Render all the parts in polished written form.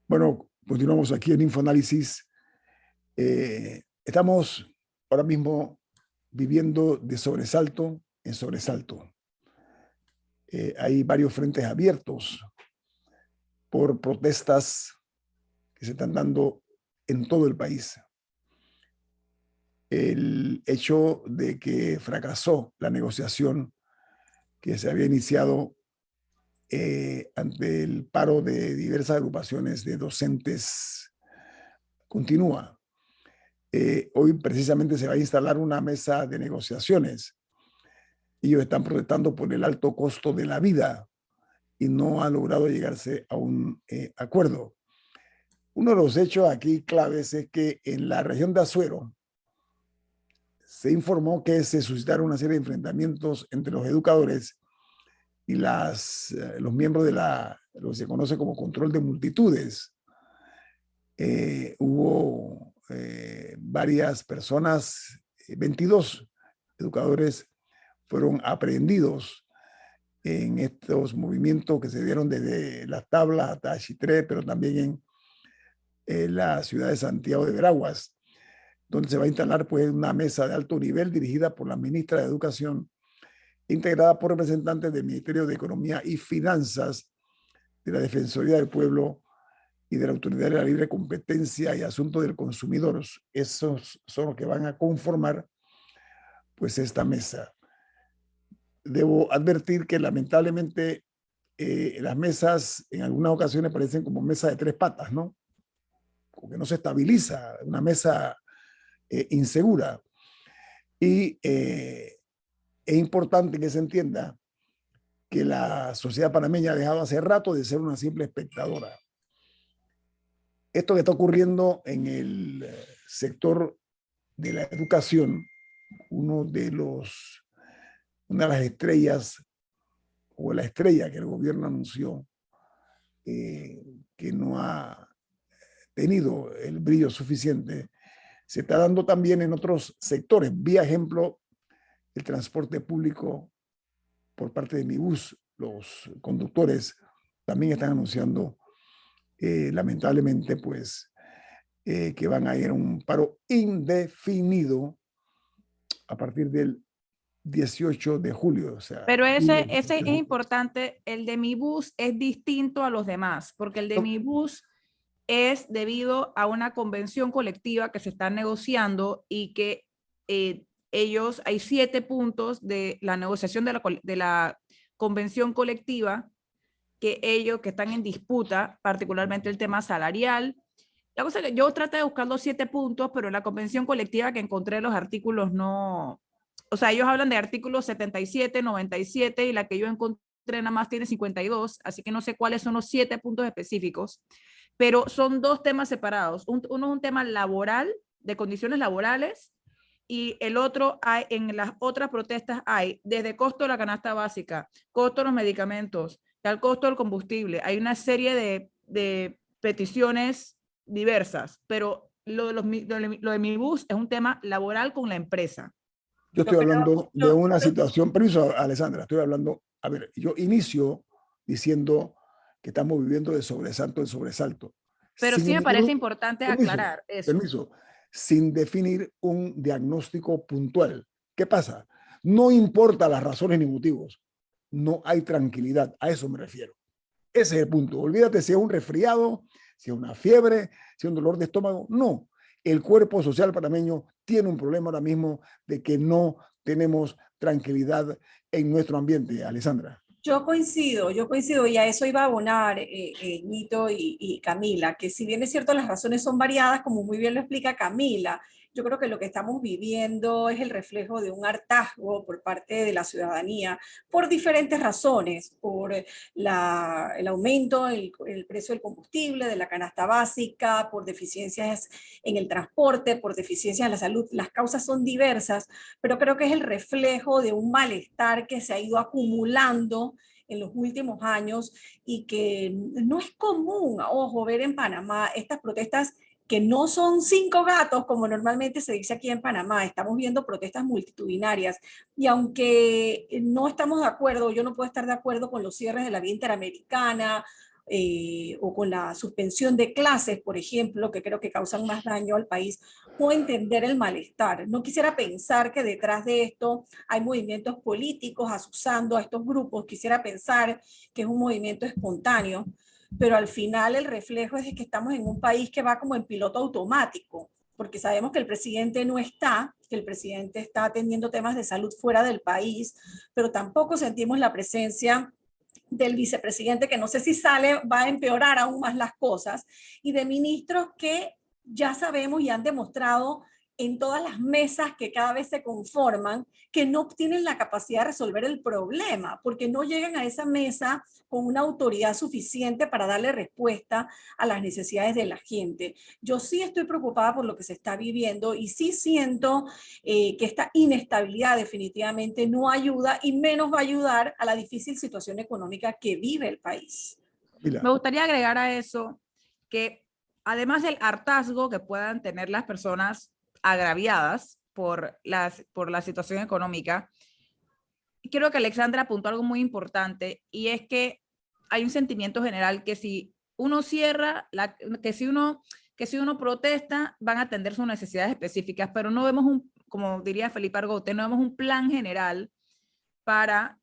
Bueno, continuamos aquí en Infoanálisis. Estamos ahora mismo viviendo de sobresalto en sobresalto. Hay varios frentes abiertos por protestas que se están dando en todo el país. El hecho de que fracasó la negociación que se había iniciado ante el paro de diversas agrupaciones de docentes continúa. Hoy precisamente se va a instalar una mesa de negociaciones. Ellos están protestando por el alto costo de la vida y no ha logrado llegarse a un acuerdo. Uno de los hechos aquí claves es que en la región de Azuero se informó que se suscitaron una serie de enfrentamientos entre los educadores y los miembros de lo que se conoce como control de multitudes. Hubo varias personas, 22 educadores fueron aprehendidos en estos movimientos que se dieron desde Las Tablas hasta Chitré, pero también en la ciudad de Santiago de Veraguas, donde se va a instalar pues, una mesa de alto nivel dirigida por la ministra de Educación, integrada por representantes del Ministerio de Economía y Finanzas, de la Defensoría del Pueblo y de la Autoridad de la Libre Competencia y Asuntos del Consumidor. Esos son los que van a conformar pues esta mesa. Debo advertir que lamentablemente las mesas en algunas ocasiones parecen como mesas de tres patas, ¿no? Como que no se estabiliza, una mesa insegura. Y es importante que se entienda que la sociedad panameña ha dejado hace rato de ser una simple espectadora. Esto que está ocurriendo en el sector de la educación, una de las estrellas, o la estrella que el gobierno anunció, que no ha tenido el brillo suficiente, se está dando también en otros sectores. Vía ejemplo, el transporte público por parte de Mibus. Los conductores también están anunciando, lamentablemente, pues, que van a ir a un paro indefinido a partir del 18 de julio. O sea, pero ese es importante, el de Mi Bus es distinto a los demás, porque el de Mi Bus es debido a una convención colectiva que se está negociando y que ellos, hay 7 puntos de la negociación de la convención colectiva que ellos que están en disputa, particularmente el tema salarial. La cosa es que yo traté de buscar los 7 puntos, pero en la convención colectiva que encontré los artículos no, o sea, ellos hablan de artículos 77, 97 y la que yo encontré nada más tiene 52, así que no sé cuáles son los 7 puntos específicos, pero son 2 temas separados. Uno es un tema laboral, de condiciones laborales, y el otro hay, en las otras protestas hay desde costo de la canasta básica, costo de los medicamentos, al costo del combustible. Hay una serie de peticiones diversas, pero lo de Mi Bus es un tema laboral con la empresa. Yo estoy hablando de una situación, permiso, Alessandra, estoy hablando, a ver, yo inicio diciendo que estamos viviendo de sobresalto en sobresalto. Pero sí me parece importante aclarar eso. Permiso, sin definir un diagnóstico puntual. ¿Qué pasa? No importa las razones ni motivos, no hay tranquilidad, a eso me refiero. Ese es el punto. Olvídate si es un resfriado, si es una fiebre, si es un dolor de estómago. No, el cuerpo social panameño tiene un problema ahora mismo de que no tenemos tranquilidad en nuestro ambiente, Alessandra. Yo coincido y a eso iba a abonar Nito y Camila, que si bien es cierto las razones son variadas, como muy bien lo explica Camila, yo creo que lo que estamos viviendo es el reflejo de un hartazgo por parte de la ciudadanía por diferentes razones, por el aumento el precio del combustible, de la canasta básica, por deficiencias en el transporte, por deficiencias en la salud. Las causas son diversas, pero creo que es el reflejo de un malestar que se ha ido acumulando en los últimos años y que no es común, ojo, ver en Panamá estas protestas que no son 5 gatos, como normalmente se dice aquí en Panamá. Estamos viendo protestas multitudinarias. Y aunque no estamos de acuerdo, yo no puedo estar de acuerdo con los cierres de la vía interamericana, o con la suspensión de clases, por ejemplo, que creo que causan más daño al país, puedo entender el malestar. No quisiera pensar que detrás de esto hay movimientos políticos asusando a estos grupos. Quisiera pensar que es un movimiento espontáneo, pero al final el reflejo es que estamos en un país que va como en piloto automático, porque sabemos que el presidente no está, que el presidente está atendiendo temas de salud fuera del país, pero tampoco sentimos la presencia del vicepresidente, que no sé si sale, va a empeorar aún más las cosas, y de ministros que ya sabemos y han demostrado en todas las mesas que cada vez se conforman, que no tienen la capacidad de resolver el problema, porque no llegan a esa mesa con una autoridad suficiente para darle respuesta a las necesidades de la gente. Yo sí estoy preocupada por lo que se está viviendo y sí siento que esta inestabilidad definitivamente no ayuda y menos va a ayudar a la difícil situación económica que vive el país. Mira, Me gustaría agregar a eso que además del hartazgo que puedan tener las personas agraviadas por la situación económica, quiero que Alexandra apuntó algo muy importante, y es que hay un sentimiento general que si uno cierra, que si uno protesta, van a atender sus necesidades específicas, pero no vemos como diría Felipe Argote, no vemos un plan general para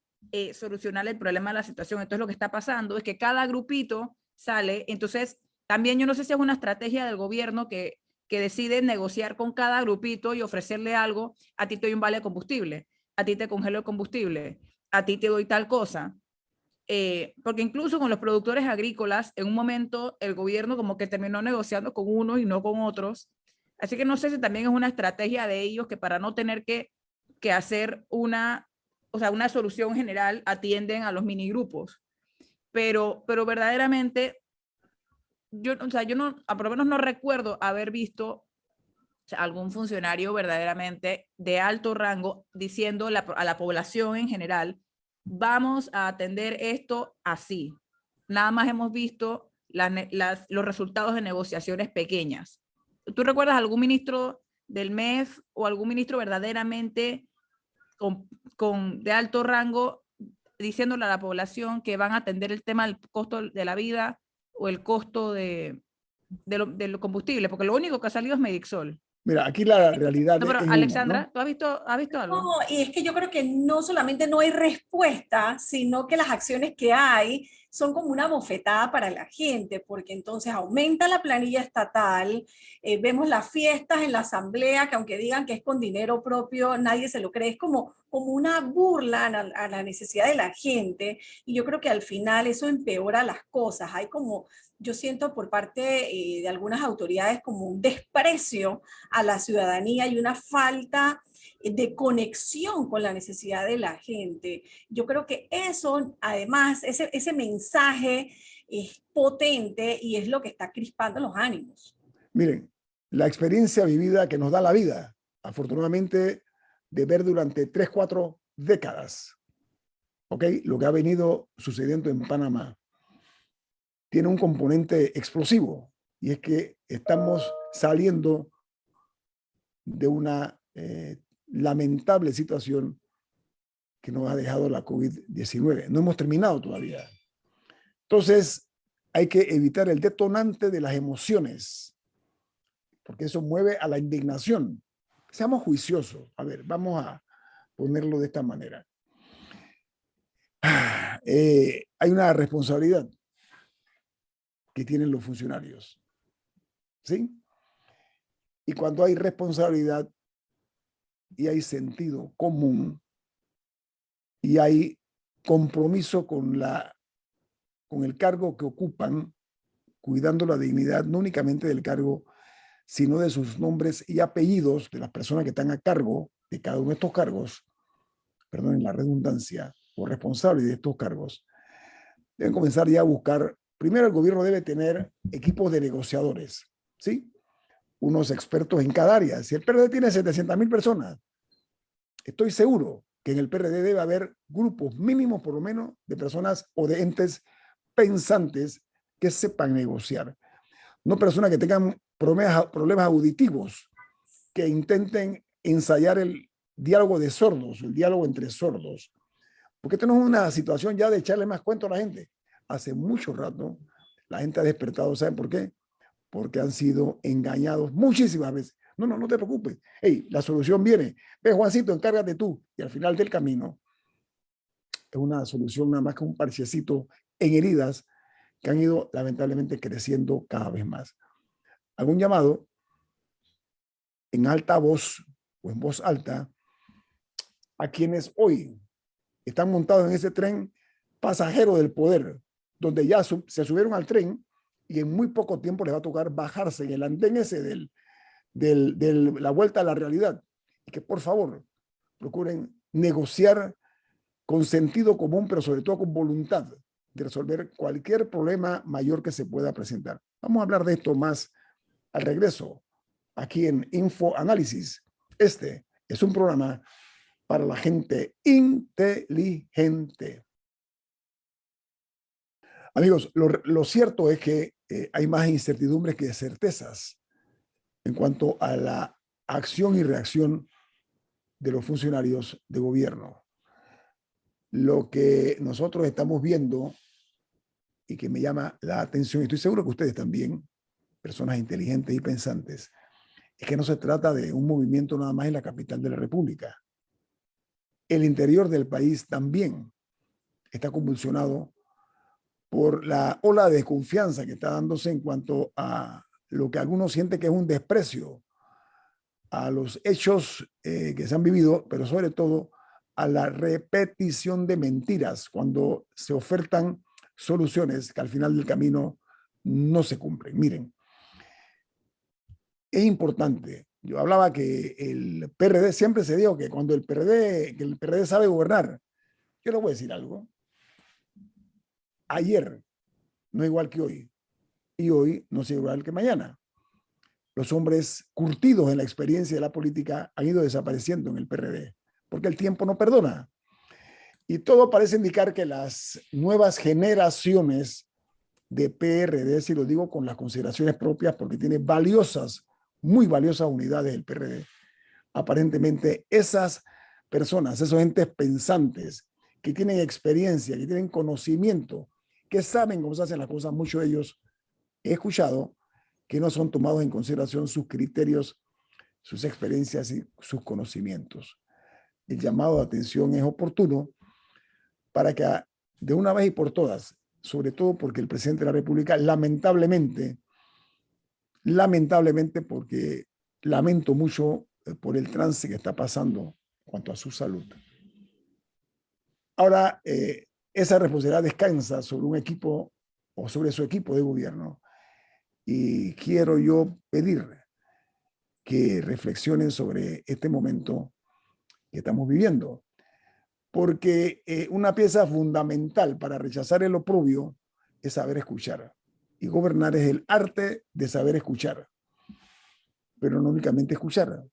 solucionar el problema de la situación. Entonces lo que está pasando es que cada grupito sale, entonces también yo no sé si es una estrategia del gobierno que decide negociar con cada grupito y ofrecerle algo. A ti te doy un vale de combustible, a ti te congelo el combustible, a ti te doy tal cosa. Porque incluso con los productores agrícolas, en un momento el gobierno como que terminó negociando con unos y no con otros. Así que no sé si también es una estrategia de ellos que para no tener que hacer una solución general atienden a los minigrupos. Pero verdaderamente, yo no, por lo menos no recuerdo haber visto algún funcionario verdaderamente de alto rango diciendo a la población en general, vamos a atender esto así. Nada más hemos visto los resultados de negociaciones pequeñas. ¿Tú recuerdas algún ministro del MEF o algún ministro verdaderamente de alto rango diciéndole a la población que van a atender el tema del costo de la vida o el costo del combustible? Porque lo único que ha salido es Medixol. mira, aquí la realidad No, pero es una, Alexandra, ¿no? ¿tú has visto algo? No, y es que yo creo que no solamente no hay respuesta, sino que las acciones que hay son como una bofetada para la gente, porque entonces aumenta la planilla estatal, vemos las fiestas en la asamblea, que aunque digan que es con dinero propio, nadie se lo cree, es como una burla a la necesidad de la gente, y yo creo que al final eso empeora las cosas. Hay como, yo siento por parte de algunas autoridades como un desprecio a la ciudadanía y una falta de conexión con la necesidad de la gente. Yo creo que eso, además, ese mensaje es potente y es lo que está crispando los ánimos. Miren, la experiencia vivida que nos da la vida, afortunadamente, de ver durante 3, 4 décadas, ¿ok? Lo que ha venido sucediendo en Panamá tiene un componente explosivo, y es que estamos saliendo de una lamentable situación que nos ha dejado la COVID-19. No hemos terminado todavía. Entonces, hay que evitar el detonante de las emociones, porque eso mueve a la indignación. Seamos juiciosos. A ver, vamos a ponerlo de esta manera. Hay una responsabilidad que tienen los funcionarios, ¿sí? Y cuando hay responsabilidad y hay sentido común y hay compromiso con el cargo que ocupan, cuidando la dignidad no únicamente del cargo, sino de sus nombres y apellidos de las personas que están a cargo de cada uno de estos cargos, perdonen la redundancia, o responsables de estos cargos, deben comenzar ya a buscar. Primero, el gobierno debe tener equipos de negociadores, ¿sí? Unos expertos en cada área. Si el PRD tiene 700,000 personas, estoy seguro que en el PRD debe haber grupos mínimos, por lo menos, de personas o de entes pensantes que sepan negociar. No personas que tengan problemas auditivos, que intenten ensayar el diálogo de sordos, el diálogo entre sordos. Porque esto no es una situación ya de echarle más cuento a la gente. Hace mucho rato La gente ha despertado, ¿saben por qué? Porque han sido engañados muchísimas veces. No, no, no te preocupes. Hey, la solución viene. Ve, Juancito, encárgate tú. Y al final del camino es una solución nada más que un parchecito en heridas que han ido lamentablemente creciendo cada vez más. Hago un llamado en alta voz o en voz alta a quienes hoy están montados en ese tren pasajero del poder, donde ya se subieron al tren y en muy poco tiempo les va a tocar bajarse en el andén ese de la vuelta a la realidad. Y que por favor procuren negociar con sentido común, pero sobre todo con voluntad de resolver cualquier problema mayor que se pueda presentar. Vamos a hablar de esto más al regreso, aquí en Info Análisis. Este es un programa para la gente inteligente. Amigos, lo cierto es que hay más incertidumbres que certezas en cuanto a la acción y reacción de los funcionarios de gobierno. Lo que nosotros estamos viendo y que me llama la atención, y estoy seguro que ustedes también, personas inteligentes y pensantes, es que no se trata de un movimiento nada más en la capital de la República. El interior del país también está convulsionado por la ola de desconfianza que está dándose en cuanto a lo que algunos sienten que es un desprecio a los hechos que se han vivido, pero sobre todo a la repetición de mentiras cuando se ofertan soluciones que al final del camino no se cumplen. Miren, es importante. Yo hablaba que el PRD, siempre se dijo que cuando el PRD sabe gobernar. Yo les voy a decir algo. Ayer no es igual que hoy y hoy no es igual que mañana. Los hombres curtidos en la experiencia de la política han ido desapareciendo en el PRD porque el tiempo no perdona. Y todo parece indicar que las nuevas generaciones de PRD, si lo digo con las consideraciones propias, porque tiene valiosas, muy valiosas unidades del PRD, aparentemente esas personas, esos entes pensantes que tienen experiencia, que tienen conocimiento, que saben cómo se hacen las cosas, muchos de ellos he escuchado que no son tomados en consideración sus criterios, sus experiencias y sus conocimientos. El llamado de atención es oportuno para que de una vez y por todas, sobre todo porque el presidente de la República, lamentablemente, porque lamento mucho por el trance que está pasando en cuanto a su salud. Ahora, esa responsabilidad descansa sobre un equipo o sobre su equipo de gobierno. Y quiero yo pedir que reflexionen sobre este momento que estamos viviendo. Porque una pieza fundamental para rechazar el oprobio es saber escuchar. Y gobernar es el arte de saber escuchar. Pero no únicamente escuchar,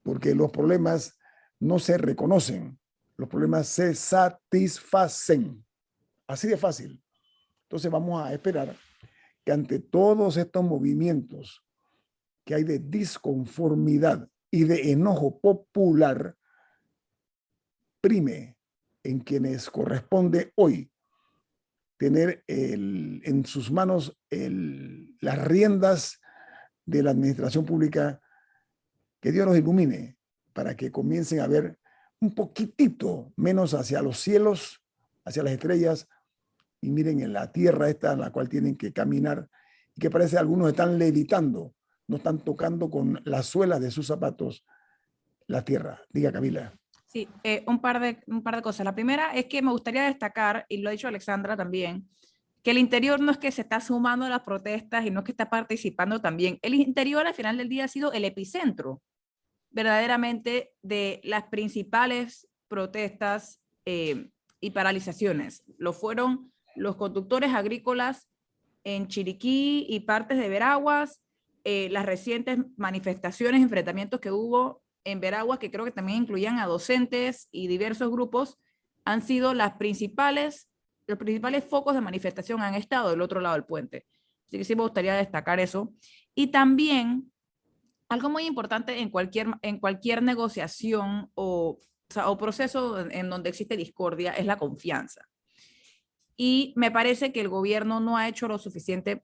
porque los problemas no se reconocen, los problemas se satisfacen. Así de fácil. Entonces vamos a esperar que ante todos estos movimientos que hay de disconformidad y de enojo popular, prime en quienes corresponde hoy tener en sus manos las riendas de la administración pública, que Dios nos ilumine para que comiencen a ver un poquitito menos hacia los cielos, hacia las estrellas, y miren en la tierra esta en la cual tienen que caminar, y que parece que algunos están levitando, no están tocando con las suelas de sus zapatos la tierra. Diga, Camila. Sí, un par de cosas. La primera es que me gustaría destacar, y lo ha dicho Alexandra también, que el interior no es que se está sumando a las protestas y no es que está participando también. El interior al final del día ha sido el epicentro verdaderamente de las principales protestas y paralizaciones. Lo fueron los conductores agrícolas en Chiriquí y partes de Veraguas, las recientes manifestaciones, enfrentamientos que hubo en Veraguas, que creo que también incluían a docentes y diversos grupos, han sido los principales focos de manifestación, han estado del otro lado del puente. Así que sí me gustaría destacar eso. Y también, algo muy importante en cualquier negociación o proceso en donde existe discordia es la confianza. Y me parece que el gobierno no ha hecho lo suficiente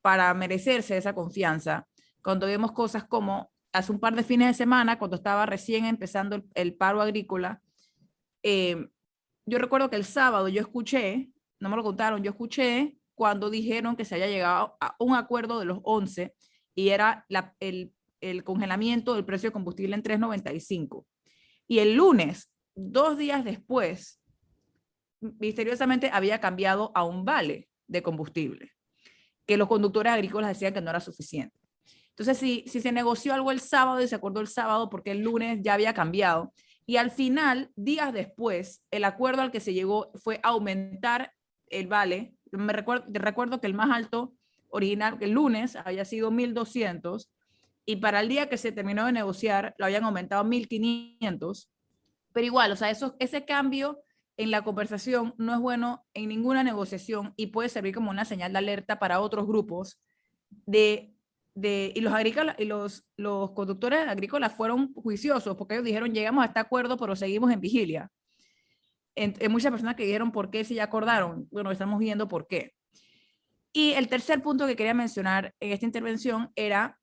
para merecerse esa confianza. Cuando vemos cosas como hace un par de fines de semana, cuando estaba recién empezando el paro agrícola, yo recuerdo que el sábado yo escuché, no me lo contaron, yo escuché cuando dijeron que se había llegado a un acuerdo de los 11 y era el congelamiento del precio de combustible en 3.95. Y el lunes, 2 días después, misteriosamente había cambiado a un vale de combustible, que los conductores agrícolas decían que no era suficiente. Entonces, si se negoció algo el sábado y se acordó el sábado porque el lunes ya había cambiado, y al final, días después, el acuerdo al que se llegó fue aumentar el vale. Recuerdo que el más alto original, que el lunes había sido 1.200, y para el día que se terminó de negociar lo habían aumentado a 1.500. Pero igual, o sea, ese cambio en la conversación no es bueno en ninguna negociación y puede servir como una señal de alerta para otros grupos y los conductores agrícolas fueron juiciosos porque ellos dijeron, llegamos a este acuerdo, pero seguimos en vigilia. Hay muchas personas que dijeron, ¿por qué si ya acordaron? Bueno, estamos viendo por qué. Y el tercer punto que quería mencionar en esta intervención era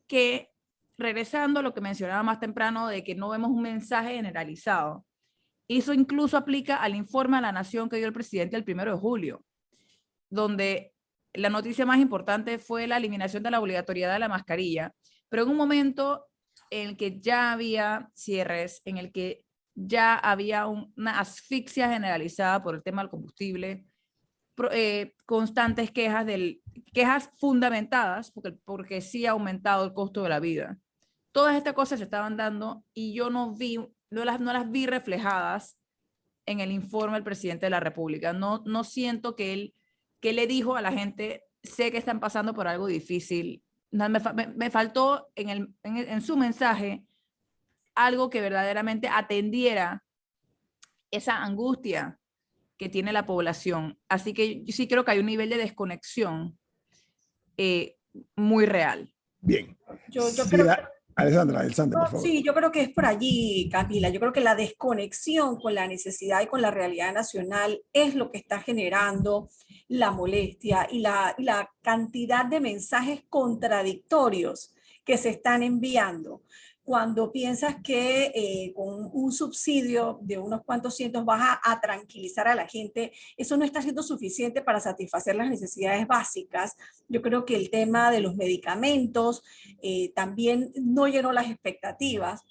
que, regresando a lo que mencionaba más temprano, de que no vemos un mensaje generalizado, eso incluso aplica al informe a la Nación que dio el presidente el 1 de julio, donde la noticia más importante fue la eliminación de la obligatoriedad de la mascarilla, pero en un momento en el que ya había cierres, en el que ya había una asfixia generalizada por el tema del combustible, constantes quejas fundamentadas, porque sí ha aumentado el costo de la vida. Todas estas cosas se estaban dando y yo no las vi reflejadas en el informe del presidente de la República. No siento que él le dijo a la gente, sé que están pasando por algo difícil. Me faltó en su mensaje algo que verdaderamente atendiera esa angustia que tiene la población. Así que yo sí creo que hay un nivel de desconexión muy real. Bien. Yo Sí, creo que Alessandra, por favor. sí, yo creo que es por allí, Camila. Yo creo que la desconexión con la necesidad y con la realidad nacional es lo que está generando la molestia y la cantidad de mensajes contradictorios que se están enviando. Cuando piensas que con un subsidio de unos cuantos cientos vas a tranquilizar a la gente, eso no está siendo suficiente para satisfacer las necesidades básicas. Yo creo que el tema de los medicamentos también no llenó las expectativas.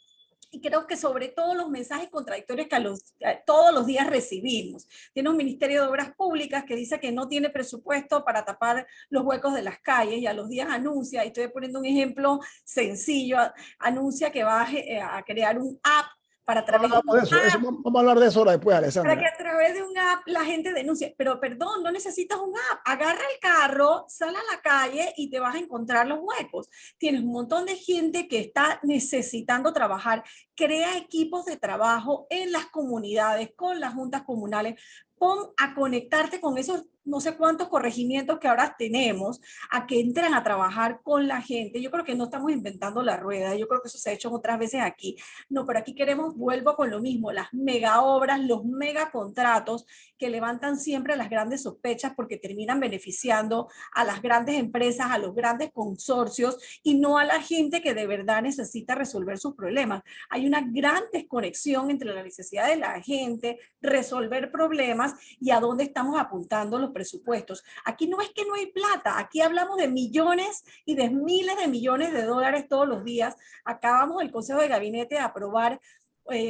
Y creo que sobre todo los mensajes contradictorios que todos los días recibimos. Tiene un Ministerio de Obras Públicas que dice que no tiene presupuesto para tapar los huecos de las calles y a los días anuncia, y estoy poniendo un ejemplo sencillo, anuncia que va a crear un app para través vamos a hablar de eso ahora después, Alessandra. para que a través de un app la gente denuncie. Pero perdón, no necesitas un app. Agarra el carro, sal a la calle y te vas a encontrar los huecos. Tienes un montón de gente que está necesitando trabajar. Crea equipos de trabajo en las comunidades, con las juntas comunales. Pon a conectarte con esos no sé cuántos corregimientos que ahora tenemos, a que entren a trabajar con la gente. Yo creo que no estamos inventando la rueda, yo creo que eso se ha hecho otras veces aquí. No, pero aquí queremos, vuelvo con lo mismo, las mega obras, los mega contratos que levantan siempre las grandes sospechas porque terminan beneficiando a las grandes empresas, a los grandes consorcios y no a la gente que de verdad necesita resolver sus problemas. Hay una gran desconexión entre la necesidad de la gente, resolver problemas y a dónde estamos apuntando los presupuestos. Aquí no es que no hay plata, aquí hablamos de millones y de miles de millones de dólares todos los días. Acabamos el Consejo de Gabinete de aprobar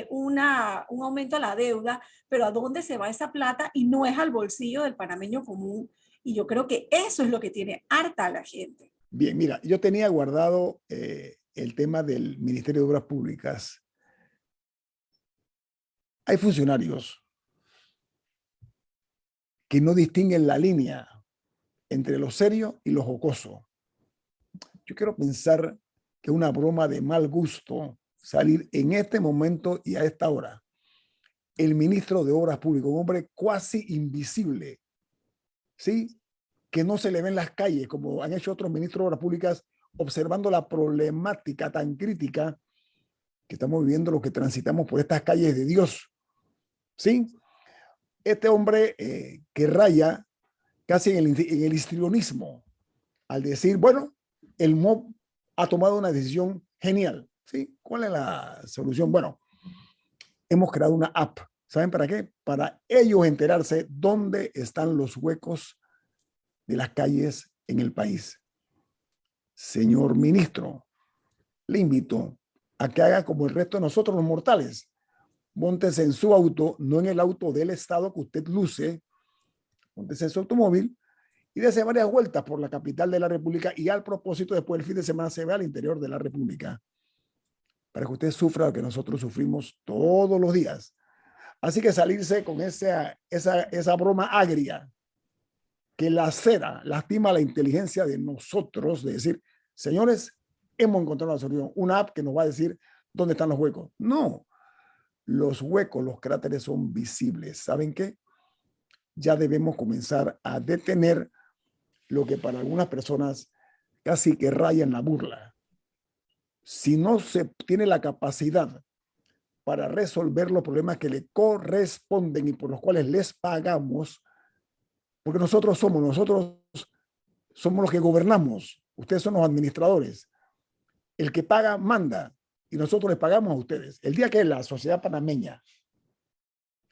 un aumento a la deuda, pero ¿a dónde se va esa plata? Y no es al bolsillo del panameño común. Y yo creo que eso es lo que tiene harta a la gente. Bien, mira, yo tenía guardado el tema del Ministerio de Obras Públicas. Hay funcionarios que no distinguen la línea entre lo serio y lo jocoso. Yo quiero pensar que es una broma de mal gusto salir en este momento y a esta hora el ministro de Obras Públicas, un hombre cuasi invisible, ¿sí? Que no se le ve en las calles, como han hecho otros ministros de Obras Públicas, observando la problemática tan crítica que estamos viviendo los que transitamos por estas calles de Dios, ¿sí? este hombre que raya casi en el histrionismo al decir, bueno, el MOB ha tomado una decisión genial. ¿Sí? ¿Cuál es la solución? Bueno, hemos creado una app. ¿Saben para qué? Para ellos enterarse dónde están los huecos de las calles en el país. Señor ministro, le invito a que haga como el resto de nosotros los mortales. Móntese en su auto, no en el auto del Estado que usted luce, móntese en su automóvil y dése varias vueltas por la capital de la República y al propósito después del fin de semana se ve al interior de la República para que usted sufra lo que nosotros sufrimos todos los días. Así que salirse con esa broma agria que lacera, lastima la inteligencia de nosotros, de decir, señores, hemos encontrado una solución, una app que nos va a decir dónde están los huecos. No, los huecos, los cráteres son visibles. ¿Saben qué? Ya debemos comenzar a detener lo que para algunas personas casi que raya en la burla. Si no se tiene la capacidad para resolver los problemas que le corresponden y por los cuales les pagamos, porque nosotros somos los que gobernamos, ustedes son los administradores. El que paga manda y nosotros les pagamos a ustedes. El día que la sociedad panameña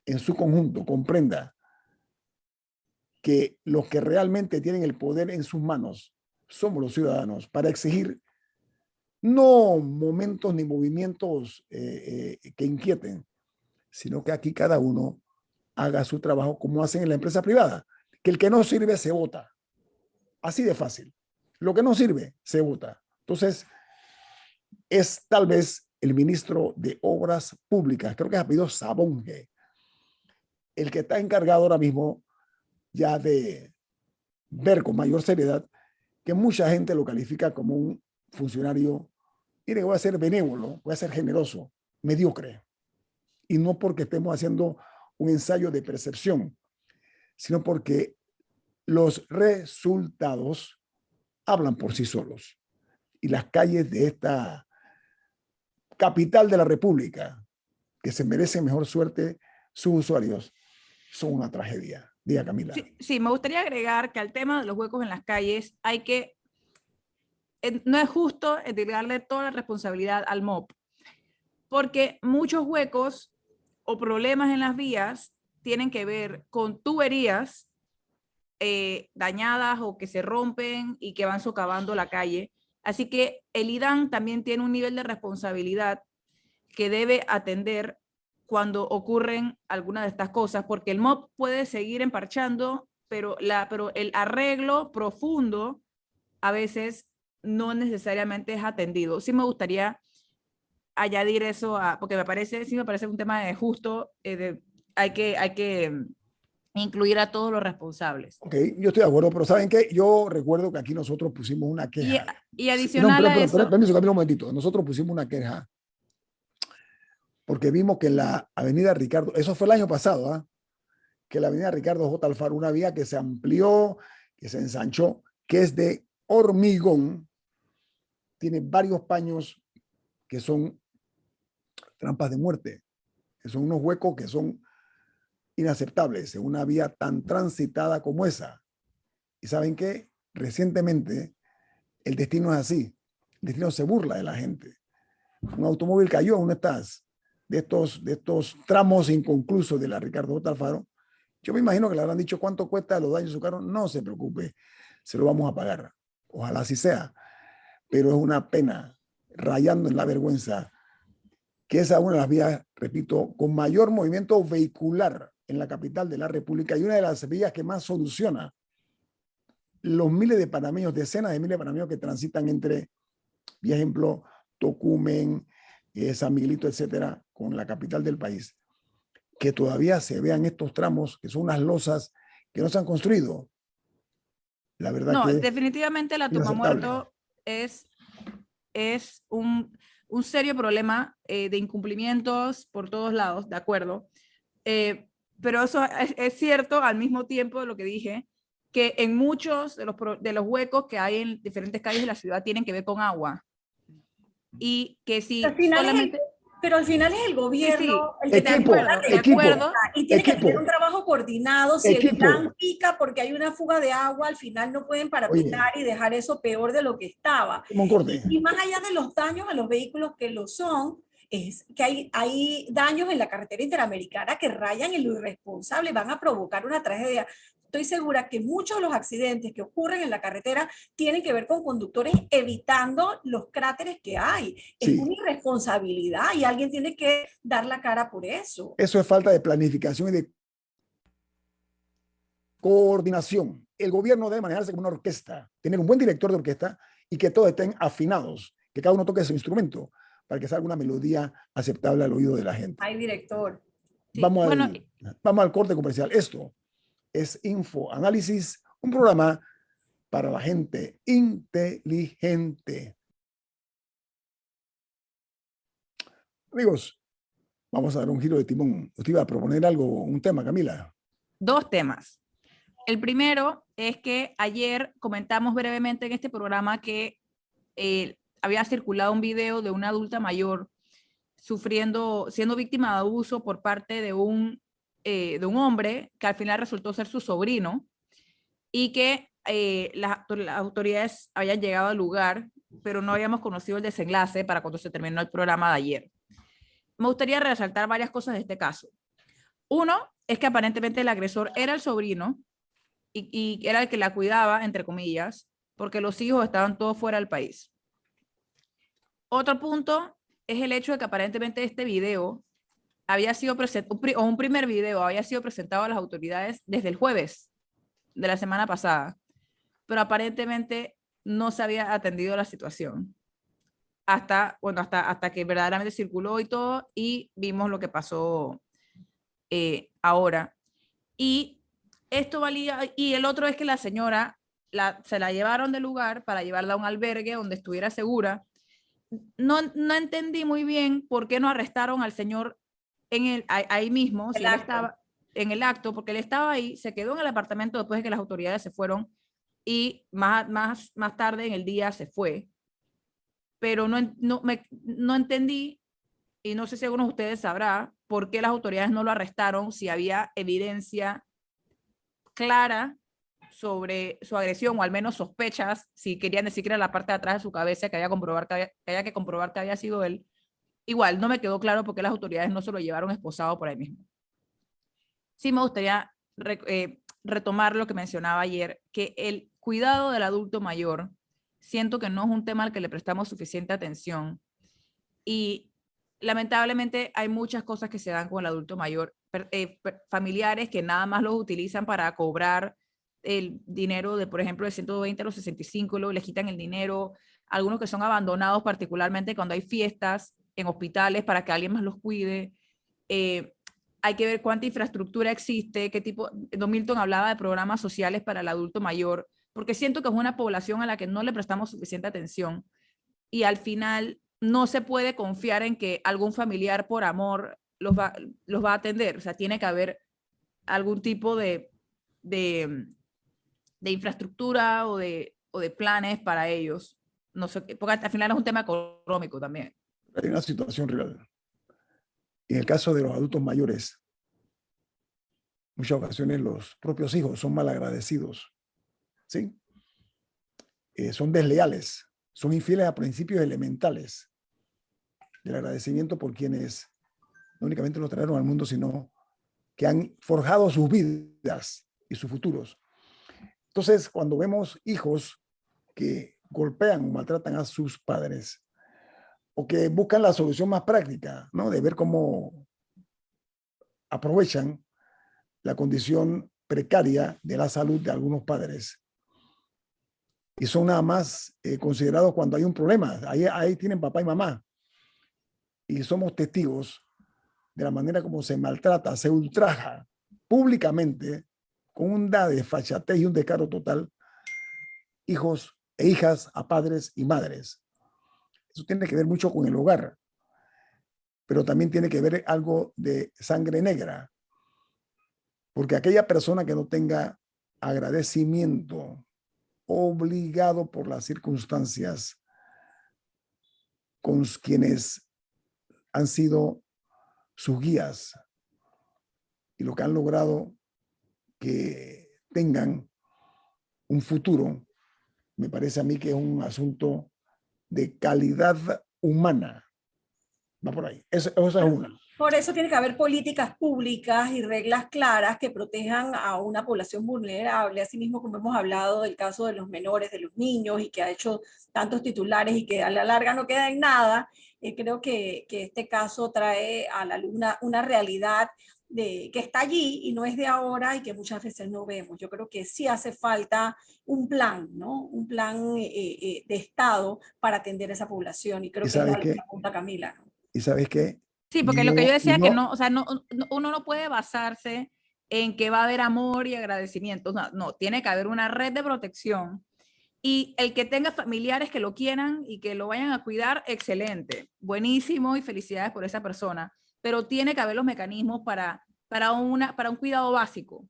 en su conjunto comprenda que los que realmente tienen el poder en sus manos somos los ciudadanos para exigir no momentos ni movimientos que inquieten, sino que aquí cada uno haga su trabajo como hacen en la empresa privada, que el que no sirve se vota. Así de fácil. Lo que no sirve se vota. Entonces, es tal vez el ministro de Obras Públicas, creo que es apellido Sabonge, el que está encargado ahora mismo ya de ver con mayor seriedad que mucha gente lo califica como un funcionario, mire, voy a ser benévolo, voy a ser generoso, mediocre. Y no porque estemos haciendo un ensayo de percepción, sino porque los resultados hablan por sí solos. Y las calles de esta capital de la República, que se merecen mejor suerte sus usuarios, son una tragedia. Diga, Camila. Sí, me gustaría agregar que al tema de los huecos en las calles no es justo entregarle toda la responsabilidad al MOP, porque muchos huecos o problemas en las vías tienen que ver con tuberías dañadas o que se rompen y que van socavando la calle. Así que el IDAN también tiene un nivel de responsabilidad que debe atender cuando ocurren algunas de estas cosas, porque el MOP puede seguir emparchando, pero el arreglo profundo a veces no necesariamente es atendido. Sí me gustaría añadir eso, porque me parece un tema de justo, hay que incluir a todos los responsables. Ok, yo estoy de acuerdo, pero ¿saben qué? Yo recuerdo que aquí nosotros pusimos una queja. Y adicional a eso... Permiso, Camilo, un momentito. Nosotros pusimos una queja porque vimos que en la avenida Ricardo, eso fue el año pasado, ¿eh? Que la avenida Ricardo J. Alfaro, una vía que se amplió, que se ensanchó, que es de hormigón, tiene varios paños que son trampas de muerte, que son unos huecos que son inaceptables en una vía tan transitada como esa. Y ¿saben qué? Recientemente el destino es así. El destino se burla de la gente. Un automóvil cayó en una de estos tramos inconclusos de la Ricardo J. Alfaro. Yo me imagino que le habrán dicho cuánto cuesta los daños de su carro. No se preocupe, se lo vamos a pagar. Ojalá así sea. Pero es una pena, rayando en la vergüenza, que esa es una de las vías, repito, con mayor movimiento vehicular en la capital de la República y una de las vías que más soluciona los miles de panameños, decenas de miles de panameños que transitan entre, por ejemplo, Tocumen, San Miguelito, etcétera, con la capital del país. Que todavía se vean estos tramos, que son unas losas que no se han construido. La verdad no, que definitivamente la toma muerto es un serio problema de incumplimientos por todos lados, de acuerdo. Pero eso es cierto al mismo tiempo de lo que dije, que en muchos de los huecos que hay en diferentes calles de la ciudad tienen que ver con agua. Y que si al final solamente... Pero al final es el gobierno el que de Equipo, tiene la acuerdo, de equipo, acuerdo. y tiene que equipo, tener un trabajo coordinado. Si el equipo. plan pica porque hay una fuga de agua, al final no pueden parapetar Oye, y dejar eso peor de lo que estaba. un corte. Y más allá de los daños a los vehículos que lo son, es que hay daños en la carretera interamericana que rayan en lo irresponsable, van a provocar una tragedia. Estoy segura que muchos de los accidentes que ocurren en la carretera tienen que ver con conductores evitando los cráteres que hay. Es una Sí, irresponsabilidad y alguien tiene que dar la cara por eso. eso es falta de planificación y de coordinación. El gobierno debe manejarse como una orquesta, tener un buen director de orquesta y que todos estén afinados, que cada uno toque su instrumento para que salga una melodía aceptable al oído de la gente. Hay director. Sí, Vamos bueno, al, vamos al corte comercial. Esto es Info Análisis, un programa para la gente inteligente. Amigos, vamos a dar un giro de timón. Usted iba a proponer algo, un tema, Camila. dos temas. El primero es que ayer comentamos brevemente en este programa que había circulado un video de una adulta mayor siendo víctima de abuso por parte de un hombre que al final resultó ser su sobrino y que las autoridades habían llegado al lugar, pero no habíamos conocido el desenlace para cuando se terminó el programa de ayer. Me gustaría resaltar varias cosas de este caso. Uno es que aparentemente el agresor era el sobrino y era el que la cuidaba, entre comillas, porque los hijos estaban todos fuera del país. Otro punto es el hecho de que aparentemente este video había sido presentado, o un primer video había sido presentado a las autoridades desde el jueves de la semana pasada, pero aparentemente no se había atendido la situación hasta que verdaderamente circuló y todo, y vimos lo que pasó ahora. Y esto valía, y el otro es que la señora se la llevaron del lugar para llevarla a un albergue donde estuviera segura. No entendí muy bien por qué no arrestaron al señor ahí mismo, si él estaba en el acto, porque él estaba ahí, se quedó en el apartamento después de que las autoridades se fueron y más tarde en el día se fue. Pero no entendí, y no sé si alguno de ustedes sabrá, por qué las autoridades no lo arrestaron si había evidencia clara sobre su agresión, o al menos sospechas, si querían decir que era la parte de atrás de su cabeza, que había que comprobar que había sido él. Igual, no me quedó claro por qué las autoridades no se lo llevaron esposado por ahí mismo. Sí me gustaría retomar lo que mencionaba ayer, que el cuidado del adulto mayor, siento que no es un tema al que le prestamos suficiente atención. Y lamentablemente hay muchas cosas que se dan con el adulto mayor, familiares que nada más los utilizan para cobrar el dinero de, por ejemplo, de 120 a los 65, luego les quitan el dinero, algunos que son abandonados particularmente cuando hay fiestas en hospitales para que alguien más los cuide. Hay que ver cuánta infraestructura existe, qué tipo, Don Milton hablaba de programas sociales para el adulto mayor, porque siento que es una población a la que no le prestamos suficiente atención y al final no se puede confiar en que algún familiar por amor los va a atender. O sea, tiene que haber algún tipo de infraestructura o de planes para ellos. No sé, porque al final es un tema económico también. Hay una situación real. En el caso de los adultos mayores, muchas ocasiones los propios hijos son malagradecidos, ¿sí? Son desleales, son infieles a principios elementales del agradecimiento por quienes no únicamente los trajeron al mundo, sino que han forjado sus vidas y sus futuros. Entonces, cuando vemos hijos que golpean o maltratan a sus padres, o que buscan la solución más práctica, ¿no? De ver cómo aprovechan la condición precaria de la salud de algunos padres. Y son nada más considerados cuando hay un problema. Ahí tienen papá y mamá. Y somos testigos de la manera como se maltrata, se ultraja públicamente, con un desfachatez y un descaro total, hijos e hijas a padres y madres. Eso tiene que ver mucho con el hogar, pero también tiene que ver algo de sangre negra, porque aquella persona que no tenga agradecimiento obligado por las circunstancias con quienes han sido sus guías y lo que han logrado que tengan un futuro, me parece a mí que es un asunto de calidad humana. Va por ahí. Esa es una. Por eso tiene que haber políticas públicas y reglas claras que protejan a una población vulnerable, así mismo como hemos hablado del caso de los menores, de los niños, y que ha hecho tantos titulares y que a la larga no queda en nada. Creo que este caso trae a la luz una realidad que está allí y no es de ahora y que muchas veces no vemos. Yo creo que sí hace falta un plan, ¿no? Un plan de Estado para atender a esa población, y creo ¿Y que es sabes lo que qué? apunta Camila, ¿no? ¿Y sabes qué? Sí, porque lo que yo decía que no, o sea, uno no puede basarse en que va a haber amor y agradecimiento. No, no, tiene que haber una red de protección. Y el que tenga familiares que lo quieran y que lo vayan a cuidar, excelente, buenísimo y felicidades por esa persona. Pero tiene que haber los mecanismos para un cuidado básico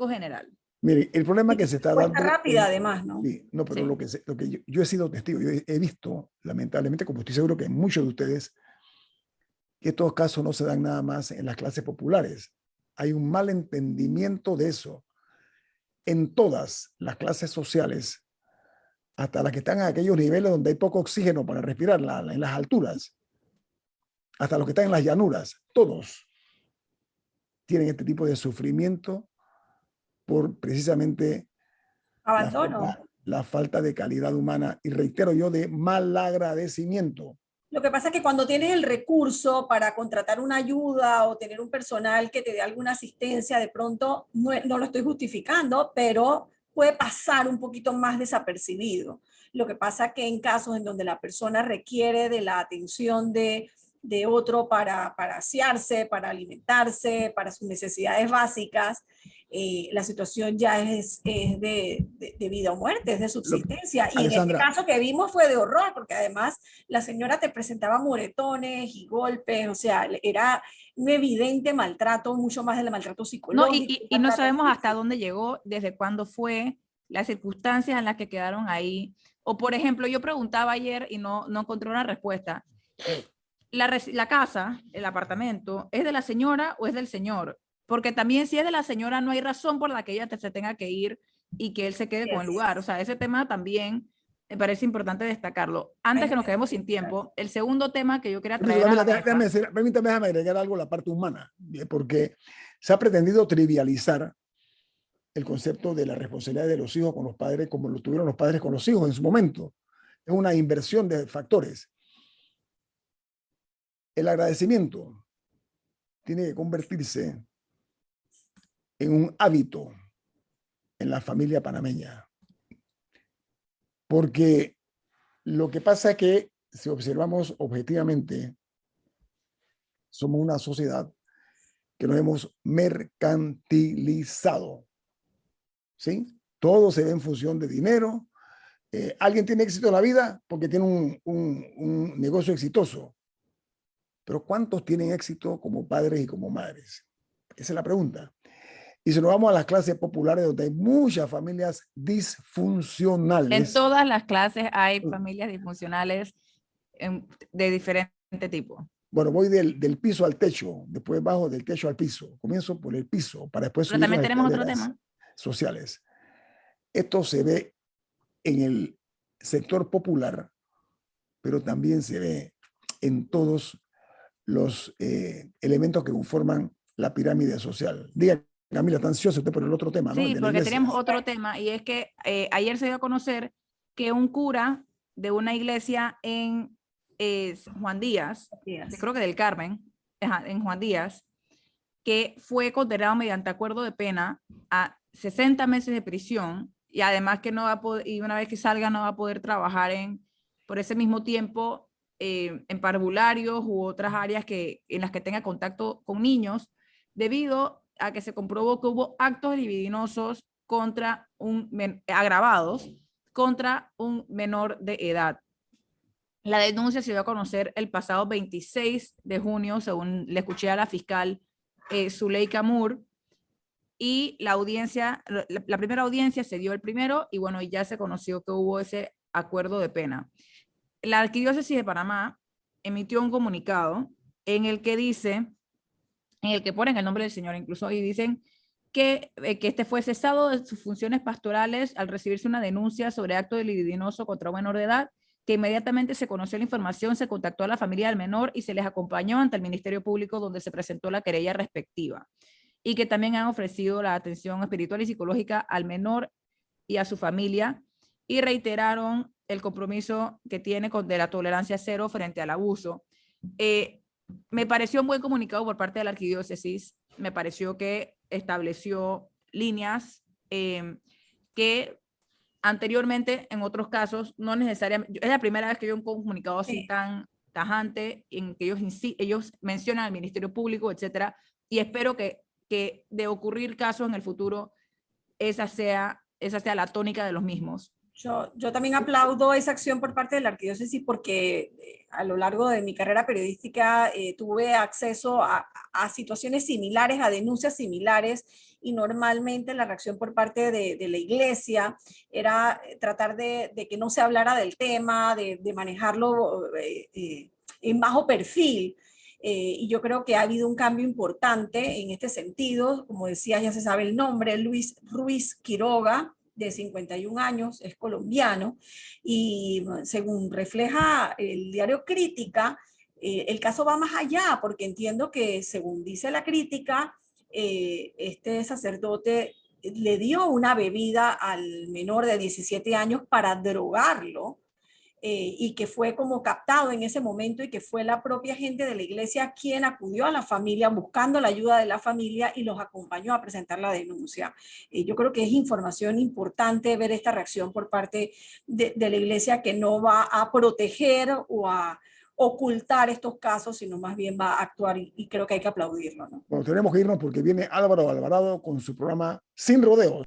general. Mire, el problema Y que se está respuesta dando... rápida, además, ¿no? Sí, no, pero Sí. lo que yo he sido testigo, yo he visto, lamentablemente, como estoy seguro que muchos de ustedes, que estos casos no se dan nada más en las clases populares. Hay un mal entendimiento de eso en todas las clases sociales, hasta las que están a aquellos niveles donde hay poco oxígeno para respirar, en las alturas, hasta los que están en las llanuras, todos tienen este tipo de sufrimiento por precisamente Abandono. la falta de calidad humana y reitero yo de mal agradecimiento. Lo que pasa es que cuando tienes el recurso para contratar una ayuda o tener un personal que te dé alguna asistencia, de pronto no lo estoy justificando, pero puede pasar un poquito más desapercibido. Lo que pasa es que en casos en donde la persona requiere de la atención de otro para asearse, para alimentarse, para sus necesidades básicas, la situación ya es de vida o muerte, es de subsistencia. Y en este Alessandra, caso que vimos fue de horror, porque además la señora te presentaba moretones y golpes, o sea, era un evidente maltrato, mucho más del maltrato No, psicológico. y no sabemos hasta dónde llegó, desde cuándo fue, las circunstancias en las que quedaron ahí. O por ejemplo, yo preguntaba ayer y no encontré una respuesta. La casa, el apartamento, ¿es de la señora o es del señor? Porque también si es de la señora, no hay razón por la que ella se tenga que ir y que él se quede con el lugar. O sea, ese tema también me parece importante destacarlo. Antes que nos quedemos sin tiempo, el segundo tema que yo quería traer a la mesa... Permítame agregar algo a la parte humana, porque se ha pretendido trivializar el concepto de la responsabilidad de los hijos con los padres como lo tuvieron los padres con los hijos en su momento. Es una inversión de factores. El agradecimiento tiene que convertirse en un hábito en la familia panameña. Porque lo que pasa es que si observamos objetivamente, somos una sociedad que nos hemos mercantilizado. ¿Sí? Todo se ve en función de dinero. Alguien tiene éxito en la vida porque tiene un negocio exitoso. Pero ¿cuántos tienen éxito como padres y como madres? Esa es la pregunta. Y si nos vamos a las clases populares donde hay muchas familias disfuncionales. En todas las clases hay familias disfuncionales de diferente tipo. Bueno, voy del piso al techo, después bajo del techo al piso. Comienzo por el piso para después subir. Pero también tenemos otro tema sociales. Esto se ve en el sector popular, pero también se ve en todos los elementos que conforman la pirámide social. Diga, Camila, está ansiosa usted por el otro tema, sí, ¿no? porque tenemos otro tema, y es que ayer se dio a conocer que un cura de una iglesia en Juan Díaz, creo que del Carmen, en Juan Díaz, que fue condenado mediante acuerdo de pena a 60 meses de prisión, y además que no va a poder, y una vez que salga no va a poder trabajar por ese mismo tiempo en parvularios u otras áreas en las que tenga contacto con niños, debido a que se comprobó que hubo actos libidinosos agravados contra un menor de edad. La denuncia se dio a conocer el pasado 26 de junio, según le escuché a la fiscal Zuleika Moore, y la primera audiencia se dio el primero, y bueno, ya se conoció que hubo ese acuerdo de pena. La Arquidiócesis de Panamá emitió un comunicado en el que dice, en el que ponen el nombre del señor incluso, y dicen que este fue cesado de sus funciones pastorales al recibirse una denuncia sobre acto libidinoso contra un menor de edad, que inmediatamente se conoció la información, se contactó a la familia del menor y se les acompañó ante el Ministerio Público donde se presentó la querella respectiva, y que también han ofrecido la atención espiritual y psicológica al menor y a su familia, y reiteraron el compromiso que tiene de la tolerancia cero frente al abuso. Me pareció un buen comunicado por parte de la arquidiócesis, me pareció que estableció líneas que anteriormente en otros casos no necesariamente, es la primera vez que veo un comunicado así tan tajante en que ellos mencionan al Ministerio Público, etcétera, y espero que de ocurrir casos en el futuro esa sea la tónica de los mismos. Yo también aplaudo esa acción por parte de la arquidiócesis porque a lo largo de mi carrera periodística tuve acceso a situaciones similares, a denuncias similares, y normalmente la reacción por parte de la iglesia era tratar de que no se hablara del tema, de manejarlo en bajo perfil. Y yo creo que ha habido un cambio importante en este sentido. Como decía, ya se sabe el nombre, Luis Ruiz Quiroga, de 51 años, es colombiano, y según refleja el diario Crítica, el caso va más allá, porque entiendo que, según dice la crítica, este sacerdote le dio una bebida al menor de 17 años para drogarlo, y que fue como captado en ese momento, y que fue la propia gente de la iglesia quien acudió a la familia buscando la ayuda de la familia y los acompañó a presentar la denuncia. Yo creo que es información importante ver esta reacción por parte de la iglesia, que no va a proteger o a ocultar estos casos, sino más bien va a actuar, y creo que hay que aplaudirlo, ¿no? Bueno, tenemos que irnos porque viene Álvaro Alvarado con su programa Sin Rodeos.